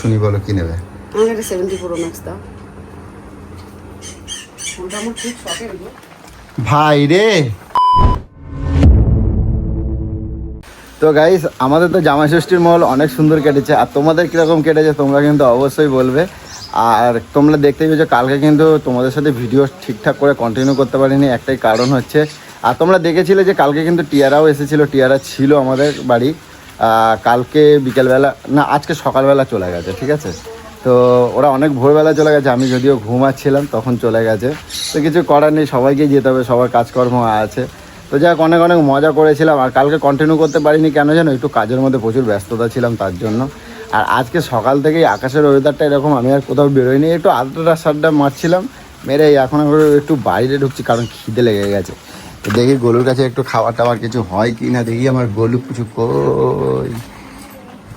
শুনি বলো কি নেবে? আমার একটা 70 Pro Max দাও। ফোনটা আমার খুব শখের গো ভাই রে। তো গাইস, আমাদের তো জামাই ষষ্ঠীর মহল অনেক সুন্দর কেটেছে, আর তোমাদের কীরকম কেটেছে তোমরা কিন্তু অবশ্যই বলবে। আর তোমরা দেখতেই পেয়েছো কালকে কিন্তু তোমাদের সাথে ভিডিও ঠিকঠাক করে কন্টিনিউ করতে পারিনি, একটাই কারণ হচ্ছে, আর তোমরা দেখেছিলে যে কালকে কিন্তু টিয়ারাও এসেছিলো, টিয়ারা ছিল আমাদের বাড়ি। কালকে বিকেলবেলা না, আজকে সকালবেলা চলে গেছে, ঠিক আছে। তো ওরা অনেক ভোরবেলা চলে গেছে, আমি যদিও ঘুমাচ্ছিলাম তখন চলে গেছে। তো কিছু করার নেই, সবাইকেই যেতে হবে, সবার কাজকর্ম আছে। তো যাক, অনেক অনেক মজা করেছিলাম। আর কালকে কন্টিনিউ করতে পারিনি কেন জানো, একটু কাজের মধ্যে প্রচুর ব্যস্ততা ছিলাম তার জন্য। আর আজকে সকাল থেকেই আকাশের ওয়েদারটা এরকম, আমি আর কোথাও বেরোইনি, একটু আড্ডা সাড্ডা মারছিলাম, মেরে এখন একটু বাইরে ঢুকছি কারণ খিদে লেগে গেছে। তো দেখি গলুর কাছে একটু খাবার টাবার কিছু হয় কি না, দেখি আমার গলু কিছু কই।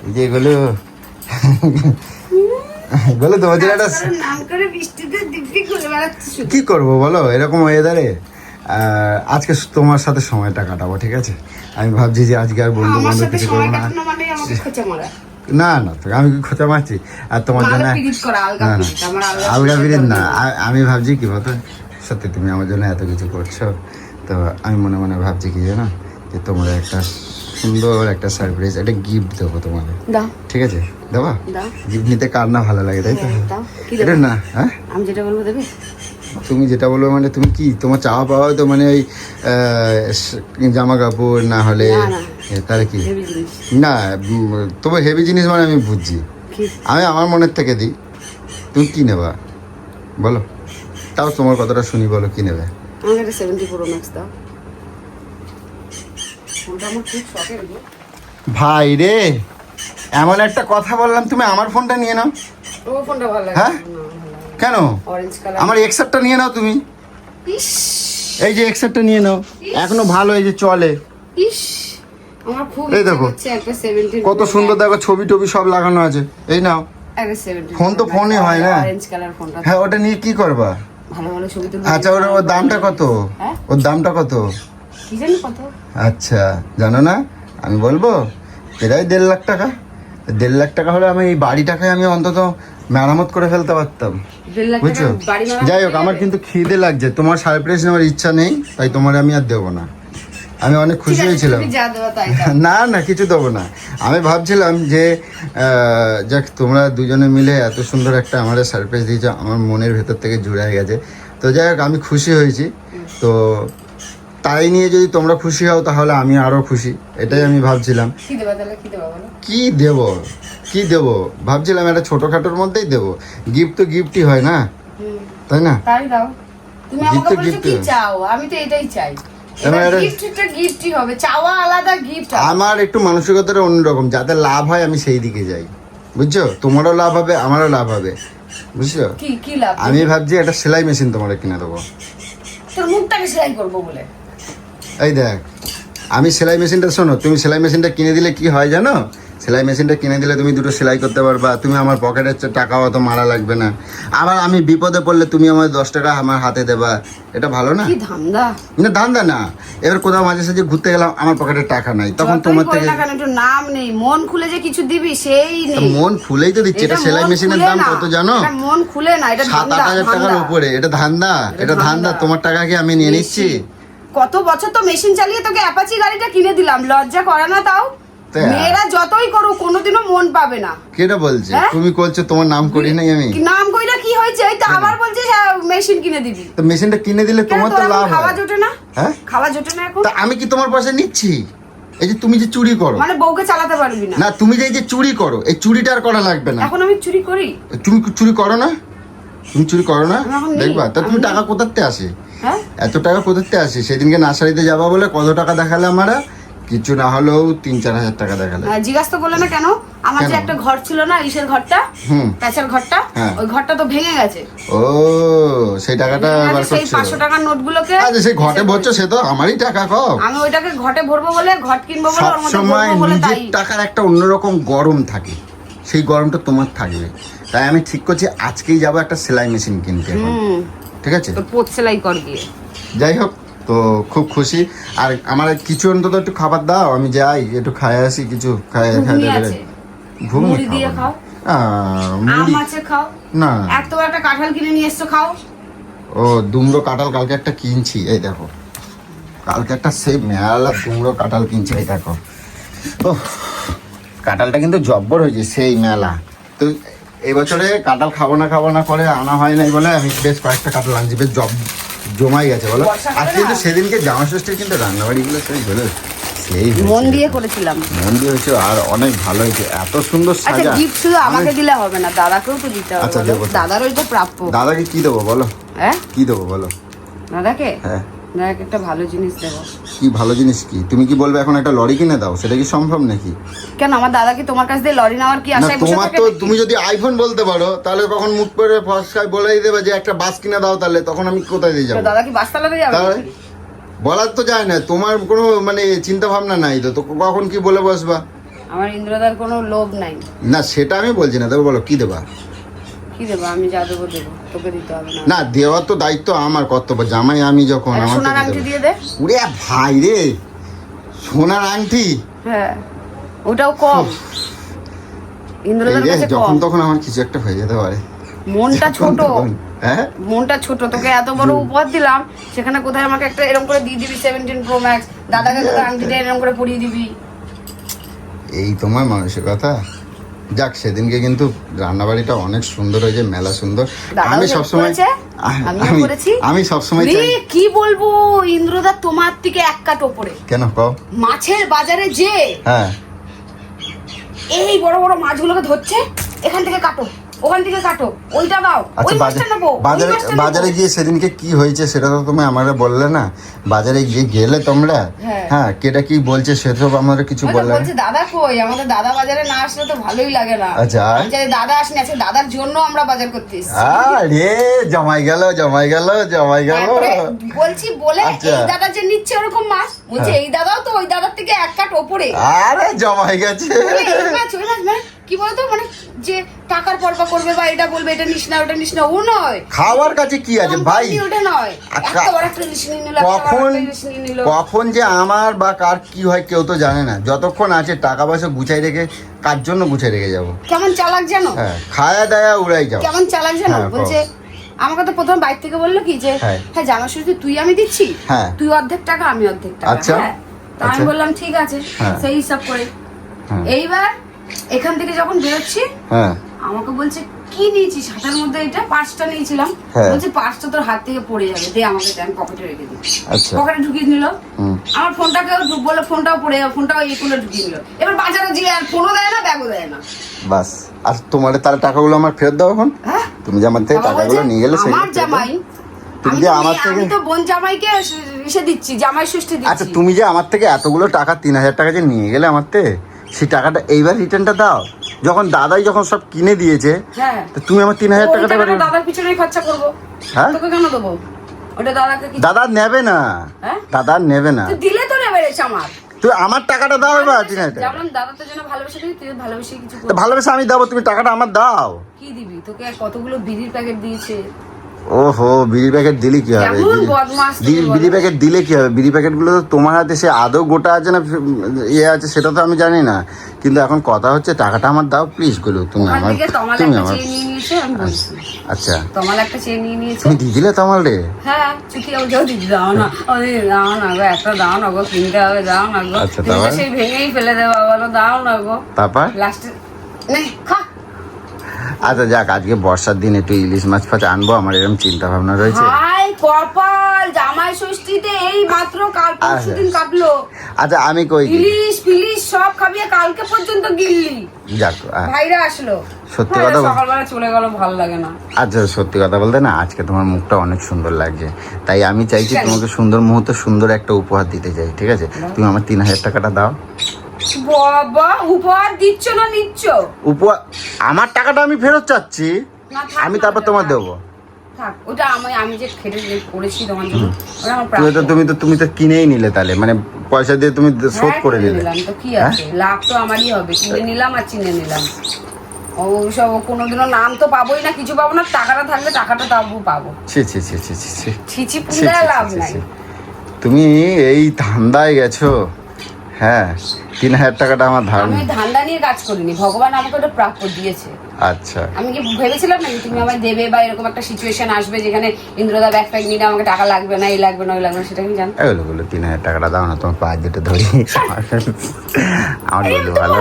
এই যে গলু গলু, তোমার জন্য একটা কি করবো বলো এরকম ওয়েদারে। আজকে তোমার সাথে সময়টা কাটাবো, ঠিক আছে। আমি ভাবছি যে আজকে আর বন্ধু বান্ধব কিছু করবো না। না না, তো আমি কি খোঁচা মারছি আর তোমার জন্য? আলগা বিরিদ না, আমি ভাবছি কি বলতো, সত্যি তুমি আমার জন্য এত কিছু করছো, তো আমি মনে মনে ভাবছি কি জানো, যে তোমরা একটা সুন্দর একটা সারপ্রাইজ, একটা গিফট দেবো তোমাদের, ঠিক আছে? দেবা? গিফট নিতে কার না ভালো লাগে, তাই তো? এটা না, হ্যাঁ আমি যেটা বলবো দেবে? তুমি যেটা বলবে মানে তুমি কি তোমার চাওয়া পাওয়া তো মানে ওই জামা কাপড় না হলে তাহলে কি না, তবে হেভি জিনিস মানে আমি বুঝছি, আমি আমার মনের থেকে দিই। তুমি কি নেবা বলো, তাও তোমার কথাটা শুনি, বলো কি নেবে? আমার একটা 70 Pro Max দাও। ফোনটা আমার খুব শখের গো ভাই রে। এমন একটা কথা বললাম, তুমি আমার ফোনটা নিয়ে নাও। ও ফোনটা ভালো লাগে। হ্যাঁ কেন? Orange colour. আমার এক্সারটা নিয়ে নাও তুমি। ইস, এই যে এক্সারটা নিয়ে নাও, এখনো ভালো, এই যে চলে। ইস, আমার খুব এই দেখো একটা 70 কত সুন্দর, দেখো ছবি টবি সব লাগানো আছে। এই নাও, একটা 70 ফোন তো ফোনই হয় না। অরেঞ্জ কালার ফোনটা। হ্যাঁ, ওটা নিয়ে কি করবা? ভালো ভালো ছবি তুলতে। আচ্ছা, ওর দামটা কত? ওর দামটা কত? কি জানি কত। আচ্ছা, জানো না, আমি বলবো প্রায় 1.5 লাখ টাকা। 1.5 লাখ টাকা হলে আমি এই বাড়িটাকে আমি অন্তত মেরামত করে ফেলতে পারতাম, বুঝছো? যাই হোক, আমার কিন্তু খিদে লাগছে, তোমার সারপ্রাইজ নেওয়ার ইচ্ছা নেই, তাই তোমার আমি আর দেবো না। আমি অনেক খুশি হয়েছিলাম। না না, কিছু দেবো না। আমি ভাবছিলাম যে যাক, তোমরা দুজনে মিলে এত সুন্দর একটা আমার সারপ্রাইজ দিয়েছো, আমার মনের ভেতর থেকে জুড়ে গেছে। তো যাই হোক, আমি খুশি হয়েছি। তো তাই নিয়ে যদি তোমরা খুশি হও তাহলে আমি আরও খুশি, এটাই আমি ভাবছিলাম। কি দেব কি দেব ভাবছিলাম, একটা ছোটোখাটোর মধ্যেই দেবো। গিফট তো গিফটই হয় না, তাই না? গিফট তো গিফট চাও, আমি তো এটাই চাই। আমার একটু মানসিকতাটা অন্যরকম, যাতে লাভ হয় আমি সেই দিকে যাই, বুঝছো? তোমারও লাভ হবে, আমারও লাভ হবে, বুঝছো? কি লাভ? আমি ভাবছি একটা সেলাই মেশিন তোমার কিনে দেবো। তোর মুখটাকে সেলাই করবো বলে? এই দেখ, আমি সেলাই মেশিনটা, শোনো, তুমি সেলাই মেশিনটা কিনে দিলে কি হয় জানো? সেলাই মেশিনটা কিনে দিলে তুমি দুটো সেলাই করতে পারবা, তুমি আমার পকেটের টাকাও অত মারা লাগবে না। আবার আমি বিপদে পড়লে তুমি আমার 10 টাকা আমার হাতে দেবা, এটা ভালো না? কি ধান্দা? না ধান্দা না, এবার কোথাও মাঝে সাঝে ঘুরতে গেলাম, আমার পকেটে টাকা নাই, তখন তোমার থেকে একটু নাম নেই, মন খুলে যে কিছু দিবি সেই নেই। মন খুলেই তো দিচ্ছে। এটা সেলাই মেশিনের দাম কত জানো? মন খুলে না, এটা 7-8 হাজার টাকার উপরে। এটা ধান্দা, এটা ধান্দা। তোমার টাকা কি আমি নিয়ে নিচ্ছি? কত বছর তো মেশিন চালিয়ে তোকে অ্যাপাচি গাড়িটা কিনে দিলাম, লজ্জা করে না? তাও মেয়েরা যতই করো কোনোদিনও মন পাবে না। কেটা বলছে? তুমি বলছো তোমার নাম করি নাই আমি? নাম কইরা কি হয়েছে? এই তো আবার বলছিস মেশিন কিনে দিবি। তো মেশিনটা কিনে দিলে তোমার তো লাভ হয়। খাওয়া জোটে না? হ্যাঁ, খাওয়া জোটে না এখন। তা আমি কি তোমার পয়সা নিচ্ছি? এই যে তুমি যে চুরি করো, মানে বউকে চালাতে পারবি না? না, তুমি যে এই যে চুরি করো, এই চুরিটা আর করা লাগবে না। এখন আমি চুরি করি? তুমি চুরি করো না? তুমি চুরি করো না? দেখবা তা তুমি টাকা কোথাতে আসে? হ্যাঁ, এত টাকা কোথাতে আসে? সেদিনকে নার্সারিতে যাবা বলে কত টাকা দেখালে আমরা? কিছু না হলেও 3-4 হাজার টাকা দেখালে। জিজ্ঞাসা তো করলে না কেন? আমার যে একটা ঘর ছিল না, ইসের ঘরটা, প্যাচার ঘরটা, ওই ঘরটা তো ভেঙে গেছে। ও, সেই টাকাটা বার করছো? সেই 500 টাকার নোটগুলোকে আচ্ছা, সেই ঘটে ভরছো, সে তো আমারই টাকা। কম আমি ওইটাকে ঘটে ভরবো বলে, ঘট কিনবো বলে, ওর মধ্যে সবসময় ভরবো বলে, নিজের তাই টাকার একটা অন্যরকম গরম থাকে, সেই গরমটা তোমার থাকবে। তাই আমি ঠিক করছি আজকেই যাবো একটা সেলাই মেশিন কিনতে, ঠিক আছে? তো পোত সেলাই কর গিয়ে। যাই হোক, তো খুব খুশি। আর আমার কিছু অন্তত একটু খাবার দাও, আমি যাই একটু খাই আসি, কিছু খাই ঘুমিয়ে ঘুমিয়ে দিয়ে খাও। আম আছে খাও না এত একটা কাঁঠাল কিনে নিয়ে এসছো খাও। ও দুমড়ো কাঁঠাল কালকে একটা কিনছি, এই দেখো কালকে একটা সেই মেলা দুমড়ো কাঁঠাল কিনছি, এই দেখো। ও কাঁঠালটা কিন্তু জব্বর হয়েছে সেই মেলা। তো এই বছরে কাঁঠাল খাবো না করে আনা হয় নাই বলে আমি বেশ কয়েকটা কাঁঠাল আনছি, বেশ জমাই গেছে বলো। আর কিন্তু সেদিনকে জামা ষষ্ঠীর কিন্তু রান্নাবাড়িগুলো সেই হলো সেই মন দিয়ে করেছিলাম, মন দিয়ে হয়েছে আর অনেক ভালো হয়েছে, এত সুন্দর আচ্ছা সাজা। গিফট শুধু আমাকে দিলে হবে না, দাদাকেও তো দিতে হবে। আচ্ছা, বলো, দেবো তো। দাদারও তো প্রাপ্য। দাদাকে কি দেবো বলো? হ্যাঁ কি দেবো বলো? দাদাকে হ্যাঁ দাদাকে একটা ভালো জিনিস দেবো। কি ভালো জিনিস? কি তুমি কি বলবে এখন একটা লরি কিনে দাও? সেটা কি সম্ভব নাকি? কেন আমার দাদা কি তোমার কাছ দিয়ে লরি নেওয়ার কি না আশায় বসে তোমার থাকে তো, নাকি? তুমি যদি আইফোন বলতে পারো তাহলে কখন মুখ করে ফসকায় বলেই দেবে যে একটা বাস কিনে দাও, তাহলে তখন আমি কোথায় দিয়ে তো যাবো? দাদা কি বাস চালাতে যাবে তাহলে নাকি? বলার তো যায় না, তোমার কোনো মানে চিন্তা ভাবনা নাই তো, তো কখন কি বলে বসবা? আমার ইন্দ্রদার কোনো লোভ নাই। না সেটা আমি বলছি না, তবে বলো কি দেবা? কি দেবো? আমি যা দেবো দেবো, তোকে দিতে হবে না। না দেওয়ার তো দায়িত্ব আমার, কর্তব্য, জামাই আমি যখন একটা আমার সোনার থেকে আংটি দেবো। দিয়ে দে। উরে ভাই রে, সোনার আংটি? হ্যাঁ ওটাও কম, এই ইন্দ্রদার রে, কাছে যখন কম। তখন আমার কিছু একটা হয়ে যেতে পারে। মনটা যখন ছোট, তখন, হ্যাঁ মনটা ছোট। তোকে এত বড় উপহার দিলাম, সেখানে কোথায় আমাকে একটা এরকম করে দিয়ে দিবি 17 Pro Max, দাদাকে কোথায় আংটিটা এরকম করে পরিয়ে দিবি। এই তোমার মানসিকতা। যাক সেদিনকে কিন্তু রান্নাবাড়িটা অনেক সুন্দর হয়েছে, মেলা সুন্দর। দাদাও আমি help সবসময় করেছে, আমিও করেছি। আমি সবসময় রে, চাই। কি বলবো, ইন্দ্রদা তোমার থেকে এক কাট ওপরে। কেন কও? মাছের বাজারে যে হ্যাঁ এই বড় বড় মাছগুলোকে ধরছে, এখান থেকে কাটো, ওখান থেকে কাটো, ওইটা দাও, ওই আচ্ছা মাছটা নেবো, ওই বাজারে মাছটা নেবো। বাজারে গিয়ে সেদিনকে কি হয়েছে সেটা তো তুমি আমাকে বললে না। বাজারে গিয়ে গেলে তোমরা, হ্যাঁ। হ্যাঁ কেটা কি বলছে সেসব আমাদের কিছু ওই তো বললে না। বলছে দাদা কই, আমাদের দাদা বাজারে না আসলে তো ভালোই লাগে না। আচ্ছা, আর? আমি চাই দাদা আসেনি, আজকে দাদার জন্য আমরা বাজার করতে এসেছি। আরে জমাই গেল জমাই গেল জমাই গেল। তারপরে বলছি বলে আচ্ছা। এই দাদা যে নিচ্ছে ওরকম মাছ, বলছে হ্যাঁ। এই দাদাও তো ওই দাদার থেকে এক কাট ওপরে। আরে জমাই গেছে। বলে, এই মাছ, ওই মাছ, মানে কি বলতো, মানে যে টাকার পরবা করবে বা এটা বলবে এটা নিস না ওটা নিস না, ও নয়। খাওয়ার কাছে কি আছে ভাই? কোম্পানি ওটা নয়, আচ্ছা, একটা বড় একটা ইলিশ নিয়ে নিল, একটা বড় কখন একটা ইলিশ নিয়ে নিল। কখন যে আমার বা কার কি হয় কেউ তো জানে না। যতক্ষণ আছে টাকা পয়সা গুছাই রেখে কার জন্য গুছাই রেখে যাবো? কেমন চালাক জানো, হ্যাঁ খায়া দায়া উড়াই যাও। কেমন চালাক জানো, হ্যাঁ, বলছে আমাকে তো প্রথম বাইরে থেকে বললো কি যে হ্যাঁ। হ্যাঁ জামা ষষ্ঠী তুই আমি দিচ্ছি, হ্যাঁ। তুই অর্ধেক টাকা আমি অর্ধেক টাকা। আচ্ছা, হ্যাঁ তো আমি আচ্ছা। বললাম ঠিক আছে, হ্যাঁ। সেই হিসাব করে। হ্যাঁ। এইবার এখান থেকে যখন বেরোচ্ছি হ্যাঁ আমাকে বলছে কি নিয়েছিস হাতের মধ্যে? এটা পার্সটা নিয়েছিলাম। হ্যাঁ। বলছে পার্সটা তোর হাত থেকে পড়ে যাবে, দে আমাকে দে, আমি পকেটে রেখে দিই। আচ্ছা। পকেটে ঢুকিয়ে নিল। হুম। আমার ফোনটাকেও বলে ফোনটাও পড়ে যাবে, ফোনটাও এই করে ঢুকিয়ে নিল। এবার বাজারে যে আর ফোনও দেয় না, ব্যাগও দেয় না। বাস। আর তোমার তার টাকাগুলো আমার ফেরত দাও এখন। হ্যাঁ? তুমি যে আমার থেকে বাবা টাকাগুলো বলছে, নিয়ে গেলে সেগুলো আমার ফেরত দাও। জামাই, তুমি আমি যে তো আমার মেয়ে, থেকে, আমি তো বোন জামাইকে এসে দিচ্ছি, জামাই ষষ্ঠী আচ্ছা দিচ্ছি। তুমি যে আমার থেকে এতগুলো টাকা 3000 টাকা যে নিয়ে গেলে আমার থেকে, সেই টাকাটা এইবার রিটার্নটা দাও। যখন দাদাই যখন সব কিনে দিয়েছে, হ্যাঁ তো তুমি আমার 3000 ওই টাকাটা টাকাটা দাদার পিছনে খরচা করবো। হ্যাঁ? তোকে কেন দেবো? ওটা দাদাকে কি দাদা নেবে না, হ্যাঁ? দাদা নেবে না। তুই দিলে তো নেবে রে আমার। তুমি আমার টাকাটা দাও এবার 3000 টাকা। যেমন দাদা তোর জন্য ভালোবেসে দিবি, তুই ভালোবেসে কিছু তো করবি। ভালোবেসে আমি দেবো, তুমি টাকাটা আমার দাও। কি দিবি? তোকে আর কতগুলো বিড়ির প্যাকেট দিয়েছে। ওহো, বিড়ি প্যাকেট দিলে কি হবে? কেমন বদমাশ তুমি বলো। বিড়ি প্যাকেট দিলে কি হবে? বিড়ি প্যাকেটগুলো তো তোমার হাতে, সে আদৌ গোটা আছে না ইয়ে আছে সেটা তো আমি জানি না, কিন্তু এখন কথা হচ্ছে টাকাটা আমার দাও প্লিজ গুলো। তুমি ওখান আমার, থেকে তমাল তুমি একটা আমার, চেয়ে নিয়ে নিয়েছে, আমি বলছি। আচ্ছা তমাল একটা চেয়ে নিয়ে নিয়েছে। তুমি দিয়ে দিলে তোমার রে? হ্যাঁ চুটি ওটাও দিদি দাও না, ও দিদি দাও না গো, একটা দাও না গো, কিনতে হবে, দাও না গো। আচ্ছা, তুমি তো তারপর? সেই ভেঙেই ফেলে দেওয়া, বলো দাও না গো। তারপর লাস্টে নে খা। আচ্ছা যাক, আজকে বর্ষার দিন একটু ইলিশ মাছ ফাছ আনবো, আমার এরকম চিন্তা ভাবনা রয়েছে। হাই কপাল, জামাই ষষ্ঠীতে এই মাত্র কাল পরশুদিন কাটলো। আচ্ছা আমি কই কি? ইলিশ ফিলিশ সব খাবিয়ে কালকে পর্যন্ত গিললি। যাক ভাইরা আসলো, সত্যি ভাইরা কথা বল- সকালবেলা চলে গেল, ভালো লাগে না। আচ্ছা সত্যি কথা বলতে না, আজকে তোমার মুখটা অনেক সুন্দর লাগছে, তাই আমি চাইছি কেন? তোমাকে সুন্দর মুহূর্তে সুন্দর একটা উপহার দিতে চাই, ঠিক আছে? তুমি আমার 3000 টাকাটা দাও। বাবা উপহার দিচ্ছ না নিচ্ছ? উপহার, আমার টাকাটা আমি ফেরত চাচ্ছি, না, থাক আমি না, তারপর ওটা তোমার থাক। দেবো। থাক, ওটা আমি যে খেটে যে করেছি তোমার জন্য, ওটা আমার তুমি তো প্রাপ্য। তুমি তো কিনেই নিলে, তাহলে মানে পয়সা দিয়ে তুমি শোধ হ্যাঁ, করে কিনে নিলে। নিলাম তো কি হ্যাঁ? আছে, লাভ তো আমারই হবে, কিনে নিলাম আর চিনে নিলাম। ও সব কোনোদিনও নাম তো পাবোই না, কিছু পাবো না, টাকাটা থাকলে টাকাটা তাবু পাবো। ছি ছি ছি ছি ছি ছি। ছিচি ছি, পুঙ্গায় ছি, লাভ ছি, নাই। ছি। তুমি এই ধান্দায় গেছো, হ্যাঁ 3,000 টাকাটা আমার ধার। আমি ধান্দা নিয়ে কাজ করিনি, ভগবান আমাকে ওটা প্রাপ্য দিয়েছে। আচ্ছা, আমি কি ভেবেছিলাম নাকি তুমি আমায় দেবে বা এরকম একটা সিচুয়েশন আসবে যেখানে ইন্দ্রদা ব্যাগ ফ্যাগ নিয়ে আমাকে টাকা লাগবে না, এই লাগবে না ওই লাগবে না, সেটা আমি জানতাম। এগুলো বলে 3,000 টাকাটা দাও না, তোমার পাঁচ দুটো ধরি। আমার বললো ভালো।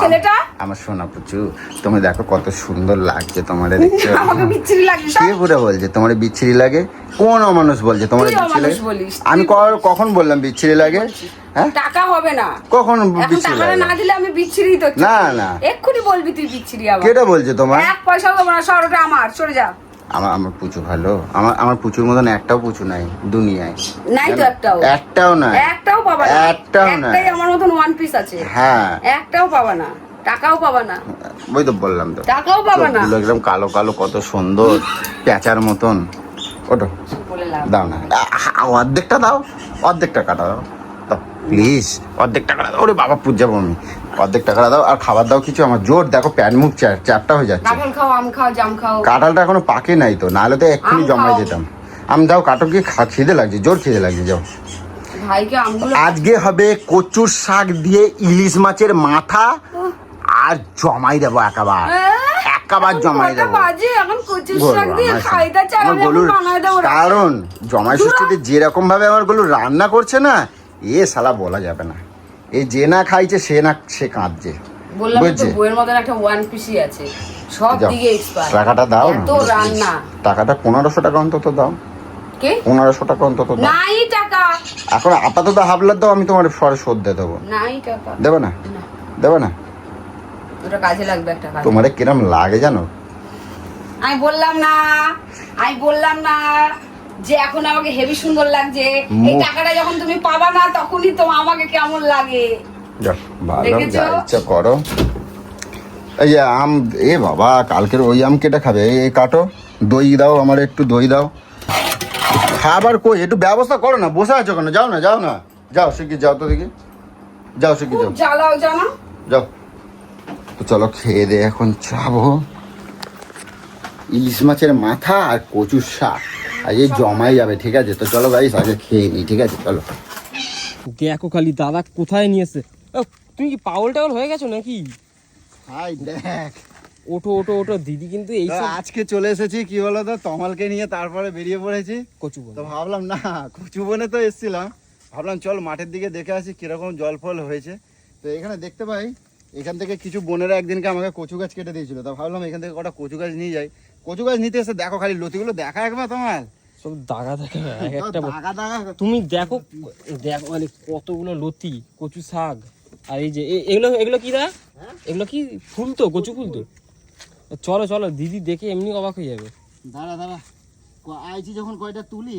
ছেলেটা আমার সোনা পুচু, তুমি দেখো কত সুন্দর লাগছে তোমার, দেখছো? আমাকে বিচ্ছিরি লাগে। কে পুরো বলছে তোমার বিচ্ছিরি লাগে? কোন অমানুষ বলছে তোমার বিচ্ছিরি লাগে? আমি কখন বললাম বিচ্ছিরি লাগে? হ্যাঁ, টাকা হবে না। কখন বিচ্ছিরি লাগে? না দিলে আমি বিচ্ছিরি তো। না না, এক্ষুনি বলবি তুই বিচ্ছিরি। আবার কেটা বলছে তোমার? 1 পয়সাও দেবো না, সরটা আমার, সরে যা। আমার পুচু ভালো, আমার পুচুর মতন একটাও পুচু নাই দুনিয়ায়। নাই তো একটাও নাই, একটাও পাবা না, একটাও নাই। একটাই আমার মতন ওয়ান পিস আছে। হ্যাঁ, একটাও পাবা না, টাকাও পাবা না। ওই তো বললাম তো, টাকাও পাবা না। একদম কালো কালো কত সুন্দর পেঁচার মতন। ওটো দাও না, অর্ধেকটা দাও, অর্ধেক টাকাটা দাও, প্লিজ অর্ধেক টাকাটা দাও। ওরে বাবা পুজ যাবো আমি, অর্ধেক টাকাটা দাও। আর খাবার দাও কিছু, আমার জোর দেখো প্যান মুখ চারটা হয়ে যাচ্ছে। কাঁঠাল খাও, আম খাও, জাম খাও। কাঁঠালটা এখনো পাকে নাই তো, নাহলে তো এক্ষুনি জমাই যেতাম। আম দাও, কাটো, কি খিদে লাগছে, জোর খিদে লাগছে, যাও। ভাইকে আমগুলো আজকে হবে কচুর শাক দিয়ে ইলিশ মাছের মাথা, আর জমাই দেবো একেবারে, জমাই দেবো। কারণ জমাই ষষ্ঠীতে যেরকম ভাবে আমার গুলো রান্না করছে না, এ শালা বলা যাবে না। এই যে না খাইছে সে কাঁদছে। টাকাটা দাও, টাকাটা 1500 টাকা অন্তত দাও, 1500 টাকা অন্তত দাও। এখন আপাতত হাবলার দাও, আমি তোমার পরে শোধ দিয়ে দেবো। দেবে না, দেবে না, কাজে লাগবে একটা। তোমার কিরম লাগে জানো? আমি বললাম না যে এখন আমাকে হেভি সুন্দর লাগছে। এই টাকাটা যখন তুমি পাবা না তখনই তো আমাকে কেমন লাগে। ভালো, যা ইচ্ছা করো। এই যে আম, এ বাবা কালকের ওই আম কেটে খাবে, এই কাটো, দই দাও, আমার একটু দই দাও। খাবার কই, একটু ব্যবস্থা করো না, বসে আছো কেন? যাও না, যাও না, যাও শিখি, যাও তো দেখি, যাও শিখি, যাও, জ্বালাও জানো, যাও তো। চলো খেয়ে দে, এখন যাবো। ইলিশ মাছের মাথা আর কচুর শাক আজকে জমাই যাবে, ঠিক আছে? তো চলো গাইস আগে খেয়ে নিই, ঠিক আছে? চলো। দেখো খালি দাদা কোথায় নিয়েছে। তুমি কি পাগল টাগল হয়ে গেছো নাকি? হাই দেখ, ওঠো ওঠো ওঠো, দিদি কিন্তু এই আজকে চলে এসেছি কি বলো তো, তমালকে নিয়ে, তারপরে বেরিয়ে পড়েছি কচু বন। তো ভাবলাম না, কচু বনে তো এসেছিলাম, ভাবলাম চল মাঠের দিকে দেখে আসি কিরকম জল ফল হয়েছে। তো এখানে দেখতে পাই, এখান থেকে কিছু বোনেরা একদিনকে আমাকে কচু গাছ কেটে দিয়েছিল, তা ভাবলাম এখান থেকে কটা কচু গাছ নিয়ে যাই। কচু গাছ নিতে এসে দেখো খালি লতিগুলো দেখা একবার তোমার, সব দাগা দেখা একটা দাগা দাগা। তুমি দেখো দেখো মানে কতগুলো লতি, কচু শাক, আর এই যে এগুলো এগুলো কি দা, এগুলো কি ফুল তো, কচু ফুল তো। চলো চলো, দিদি দেখে এমনি অবাক হয়ে যাবে। দাঁড়া দাঁড়া, আইছি যখন কয়টা তুলি।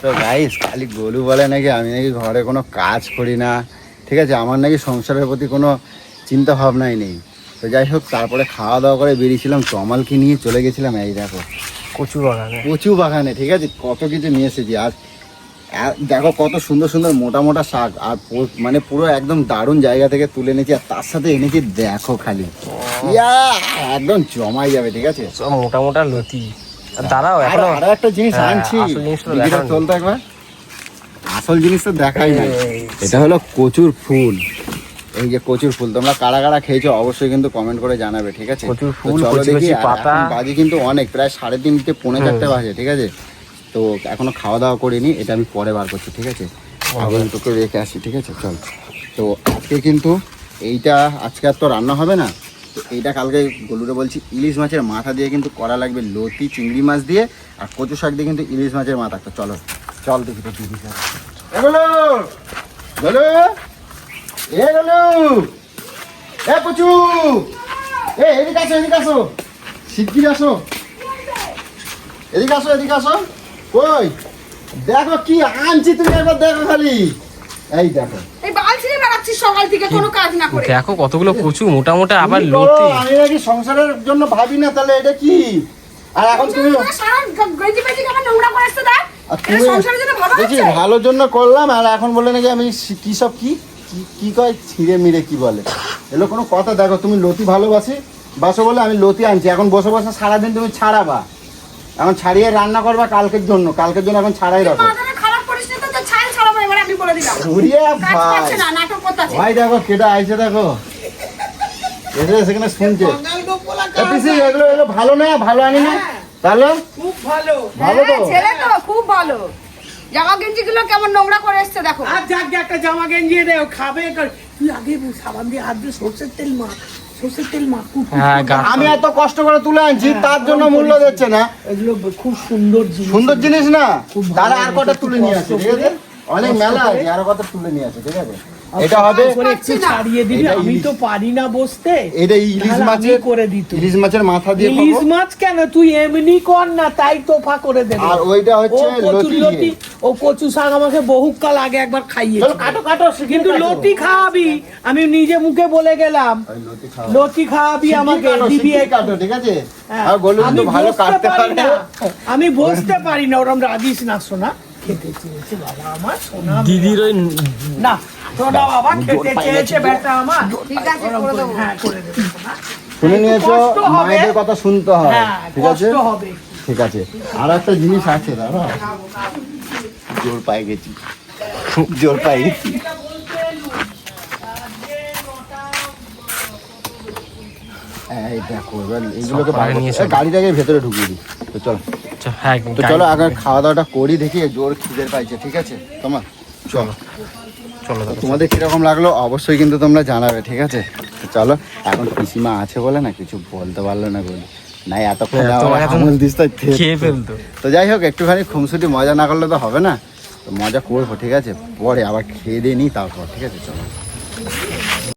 তো গাইস খালি গোলু বলে নাকি আমি নাকি ঘরে কোনো কাজ করি না, ঠিক আছে? আমার নাকি সংসারের প্রতি কোনো চিন্তা ভাবনাই নেই। তো যাই হোক, তারপরে খাওয়া দাওয়া করে বেরিয়েছিলাম, তমালকে নিয়ে চলে গেছিলাম এই দেখো কচু বাগানে, কচু বাগানে, ঠিক আছে? কত কিছু নিয়ে এসেছি। আর দেখো কত সুন্দর সুন্দর মোটা মোটা শাক, আর মানে পুরো একদম দারুণ জায়গা থেকে তুলে এনেছি, আর তার সাথে এনেছি দেখো খালি, একদম জমাই যাবে, ঠিক আছে? সব মোটা মোটা লতি। দাঁড়াও, আরো একটা জিনিস আনছি, চলতো একবার, আসল জিনিস তো দেখাই না। এটা হলো কচুর ফুল। এই যে কচুর ফুল, তোমরা কারা কারা খেয়েছো অবশ্যই কিন্তু কমেন্ট করে জানাবে, ঠিক আছে? কচুর ফুল, চলো দেখি। পাতা বাজে কিন্তু অনেক, প্রায় 3:30 পৌনে 4 বাজে, ঠিক আছে? তো এখনো খাওয়া দাওয়া করিনি, এটা আমি পরে বার করছি, ঠিক আছে? আগে তোকে রেখে আসি, ঠিক আছে? চল। তো আজকে কিন্তু এইটা, আজকে আর তো রান্না হবে না, তো এইটা কালকে গলুরে বলছি ইলিশ মাছের মাথা দিয়ে কিন্তু করা লাগবে, লতি চিংড়ি মাছ দিয়ে, আর কচু শাক দিয়ে কিন্তু ইলিশ মাছের মাথা। তো চলো, চল দেখি তো দিদি এগুলো গলু, এ গলু, এ কচু, এদিকে আসো, এদিকে আসো, শিগগির আসো, এদিকে আসো, এদিকে আসো। কই দেখো কি আনছি, তুমি একবার দেখো খালি, এই দেখো। এই বালতি নিয়ে বেড়াচ্ছিস সকাল থেকে কোনো কাজ না করে। দেখো কতগুলো কচু মোটা মোটা, আবার লতি। আমি নাকি সংসারের জন্য ভাবি না, তাহলে এটা কি? আর এখন তুমি দেখি ভালোর জন্য করলাম, আর এখন বলে নাকি আমি কি সব কি কয় ছিঁড়ে মিড়ে কি বলে, এগুলো কোনো কথা? দেখো তুমি লতি বাসো বলে আমি লতি আনছি, এখন বসে বসে সারাদিন তুমি ছাড়াবা, এখন ছাড়িয়ে রান্না করবা কালকের জন্য এখন ছাড়াই রাখো। মাথাটা খারাপ করিস না তো, তো ছাল ছাড়াবো এবারে, আমি বলে দিলাম। ঘুরিয়ে কাজ ভাই পাচ্ছে না, নাটক করতেছে। ভাই দেখো কেটা আইছে, দেখো এসে সেখানে শুনছে। এ পিসি, এগুলো এগুলো ভালো না, ভালো আনি না তাহলে খুব ভালো। ভালো তো হ্যাঁ, ছেলে তো খুব ভালো। জামা গেঞ্জি গুলো কেমন নোংরা করে এসছে দেখো। আর যাক গে একটা জামা গেঞ্জি দে, ও খাবে তুই আগে সাবান দিয়ে হাত দিয়ে সরষের তেল মাখ, সরষের তেল মাখ। হ্যাঁ, আমি এত কষ্ট করে তুলে আনছি, তার জন্য মূল্য দিচ্ছে না। এগুলো খুব সুন্দর জিনিস, সুন্দর জিনিস না, খুব ভালো তারা আর কটা জিনিস, তুলে একটু নিয়ে কষ্ট আসে, ঠিক আছে? অনেক মেলা আছে, আর কটা তুলে নিয়ে আসে, ঠিক আছে? এটা হবে করে একটু ছাড়িয়ে দিবি, এটা আমি ইলিশ। তো পারি না বসতে। এটা ইলিশ তাহলে আমি মাছের করে দিত। ইলিশ মাছের মাথা দিয়ে ইলিশ খাবো। মাছ কেন, তুই এমনি কর না, তাই তোফা করে দেবে। আর ওইটা হচ্ছে লতি লতি, ও কচু শাক আমাকে বহুকাল আগে একবার খাইয়েছে। চলো কাটো কাটো, কিন্তু লতি খাওয়াবি, আমি নিজে মুখে বলে গেলাম, লতি খাওয়াবি আমাকে, দিবি কাটো, ঠিক আছে? হ্যাঁ, আর বলুন আমি তো ভালো বসতে কাটতে পারি পারে না, আমি বসতে পারি না, ওরম রাগিস না সোনা। খেতে চেয়েছে বাবা আমার, সোনা দিদির ওই না, সোনা বাবা খেতে চেয়েছে বেটা আমার। ঠিক আছে, ওরম করে করে, দেবো। হ্যাঁ করে দেবো সোনা। শুনে নিয়েছো, কষ্ট হবে। মায়েদের কথা শুনতে হয়, হ্যাঁ, ঠিক আছে? কষ্ট হবে। ঠিক আছে। আর একটা জিনিস আছে, দাদা জোর পায়ে গেছি, জোর পায়ে গেছি। এই দেখো, এবার এইগুলোকে সব বাইরে নিয়ে এসো। গাড়িটাকে ভেতরে ঢুকিয়ে দিই। তো চলো, হ্যাঁ, তো চলো আগে খাওয়া দাওয়াটা করি, দেখি জোর খিদে পাইছে, ঠিক আছে? তোমার চলো, চলো দাদা। তোমাদের কিরকম লাগলো অবশ্যই কিন্তু তোমরা জানাবে, ঠিক আছে? তো চলো, এখন পিসিমা আছে বলে না কিছু বলতে পারলো না বলে, নাই এতক্ষণ হ্যাঁ, তোমাকে তো আমল দিস, তাই খেয়ে ফেলতো। তো যাই হোক, একটুখানি খুমসুটি মজা না করলে তো হবে না, তো মজা করবো, ঠিক আছে? পরে আবার খেয়ে দিয়ে নিই তারপর, ঠিক আছে? চলো।